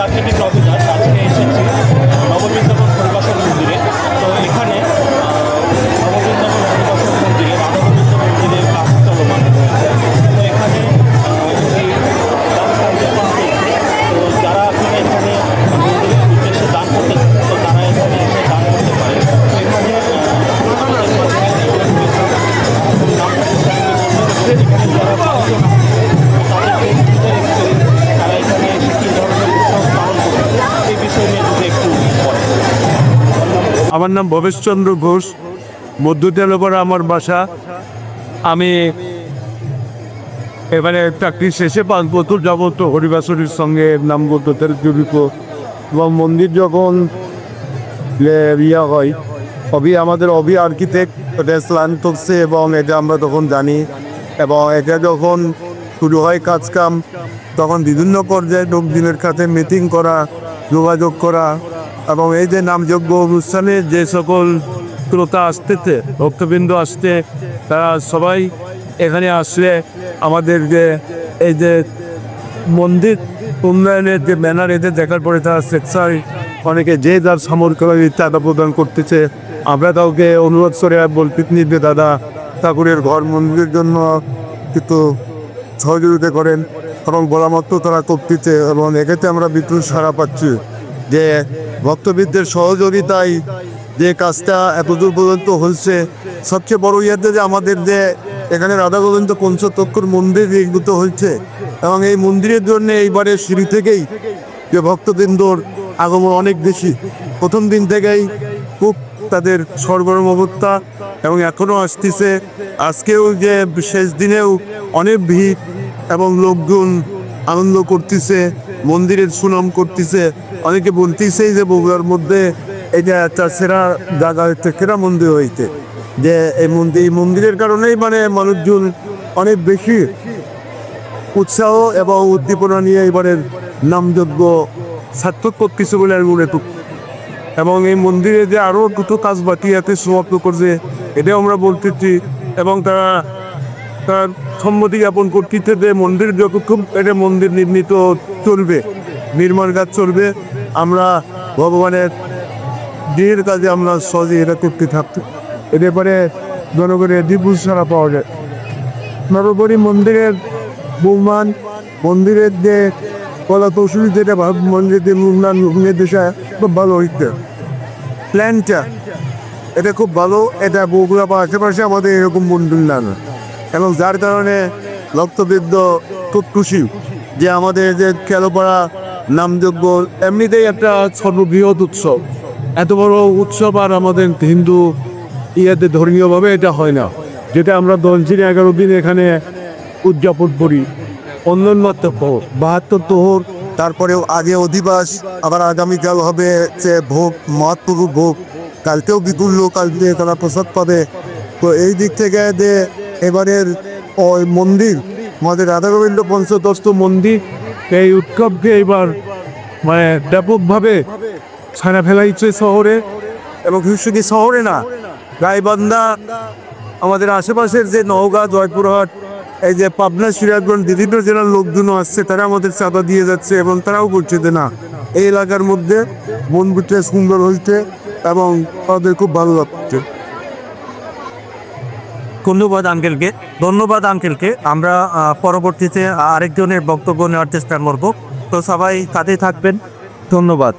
Architect officer. আজকে এসেছি নববৃন্দাবন হরিবাসন মন্দিরে। তো এখানে নববৃন্দাবন হরিবাসন মন্দিরে রাধা গোবিন্দ মন্দিরের কাজ চলমান রয়েছে। তো এখানে একটি দান সংযোজন চলছে। তো যারা আপনারা এখানে মন্দিরের উদ্দেশ্যে দান করতে চান, তো তারা এখানে এসে দান করতে পারে। তো এখানে আমাদের মাঝে নামটা এখানে যারা পাঁচজন তাদেরকে নিজেদের এক্সপিরিয়েন্স, তারা এখানে এসে কী ধরনের উৎসব পালন করে এই বিষয় নিয়ে যদি একটু বলেন। আমার নাম ভবেশচন্দ্র ঘোষ, মধ্য তেলপাড়া আমার বাসা। আমি এবারে চাকরি শেষে 5 বছর যাবত হরিবাসরির সঙ্গে নামগত জড়িত। এবং মন্দির যখন ইয়া হয়, আমাদের আর্কিটেক্ট প্ল্যান করছে এবং এটা আমরা তখন জানি। এবং এটা যখন শুরু হয় কাজকাম, তখন বিভিন্ন পর্যায়ে লোকজনের কাছে মিটিং করা, যোগাযোগ করা এবং এই যে নামযজ্ঞ অনুষ্ঠানে যে সকল শ্রোতা আসতেছে, ভক্তবৃন্দ আসতে, তারা সবাই এখানে আসলে আমাদের যে এই যে মন্দির উন্নয়নের যে ব্যানার এদের দেখার পরে তারা স্বেচ্ছায় অনেকে যে যার সামরিক চাঁদা প্রদান করতেছে। আমরা তাকে অনুরোধ করে বলতেছি যে দাদা ঠাকুরের ঘর মন্দিরের জন্য কিন্তু সহযোগিতা করেন এবং পরামর্শ তারা করতেছে। এবং এক্ষেত্রে আমরা বিপুল সাড়া পাচ্ছি যে ভক্তবৃন্দের সহযোগিতায় যে কাজটা এতদূর পর্যন্ত হচ্ছে। সবচেয়ে বড় ইয়েতে যে আমাদের যে এখানে রাধা গোবিন্দ পঞ্চতক্ষর মন্দির নির্মিত হয়েছে এবং এই মন্দিরের জন্য এইবারের শুরু থেকেই যে ভক্তবৃন্দর আগমন অনেক বেশি। প্রথম দিন থেকেই খুব তাদের সরগরমতা এবং এখনও আসতেছে। আজকেও যে শেষ দিনেও অনেক ভিড় এবং লোকজন আনন্দ করতেছে, মন্দিরের সুনাম করতেছে। অনেকে বলতেছে যে বগুড়ার মধ্যে এটা একটা সেরা জায়গা হচ্ছে, সেরা মন্দির হয়েছে। যে এই মন্দিরের কারণেই মানে মানুষজন অনেক বেশি উৎসাহ এবং উদ্দীপনা নিয়ে এবারের নামযজ্ঞ সার্থক করতেছে বলে আমি মনে করি। এবং এই মন্দিরে যে আরও দুটো কাজ বাকি আছে সমাপ্ত করছে, এটাও আমরা বলতেছি। এবং তারা তার সম্মতি জ্ঞাপন করতেছে যে মন্দির যতক্ষণ এটা মন্দির নির্মিত চলবে, নির্মাণ কাজ চলবে, আমরা ভগবানের বিয়ের কাজে আমরা সহজে এটা করতে থাকতে। এর ব্যাপারে জনগণের বিপুল সাড়া পাওয়া যায়। নরবরী মন্দিরের বহুমান, মন্দিরের যে কলা কৌশলী যেটা মন্দিরের নির্দেশা খুব ভালো হইতে প্ল্যানটা এটা খুব ভালো। এটা বগুড়া বা আশেপাশে আমাদের এরকম মন্দির না, এবং যার কারণে ভক্তবৃন্দ খুব খুশি যে আমাদের যে খেলোপাড়া নামযজ্ঞ এমনিতেই একটা সর্ববৃহৎ উৎসব। এত বড় উৎসব আর আমাদের হিন্দু ইয়েতে ধর্মীয়ভাবে এটা হয় না, যেটা আমরা 10 দিন 11 দিন এখানে উদযাপন করি। অন্যান্য 72 তোহর, তারপরেও আগে অধিবাস, আবার আগামীকাল হবে যে ভোগ, মহাপ্রভু ভোগ। কালকেও বিপুল লোক আসবে, তারা প্রসাদ পাবে। তো এই দিক থেকে যে এবারের ওই মন্দির, আমাদের রাধা গোবিন্দ পঞ্চতত্ত্ব মন্দির, এই উৎসবকে এবার মানে ব্যাপকভাবে ছাড়া ফেলাইছে শহরে। এবং শুধু শহরে না, গাইবান্ধা, আমাদের আশেপাশের যে নওগাঁ, জয়পুরহাট, এই যে পাবনা, সিরাজগঞ্জ, বিভিন্ন জেলার লোকজনও আসছে, তারা আমাদের চাঁদা দিয়ে যাচ্ছে এবং তারাও বলছে যে না, এই এলাকার মধ্যে মন্দিরটা সুন্দর হয়েছে এবং তাদের খুব ভালো লাগছে। ধন্যবাদ আঙ্কেলকে। আমরা পরবর্তীতে আরেকজনের বক্তব্য নেওয়ার চেষ্টা করবো। তো সবাই সাথে থাকবেন। ধন্যবাদ।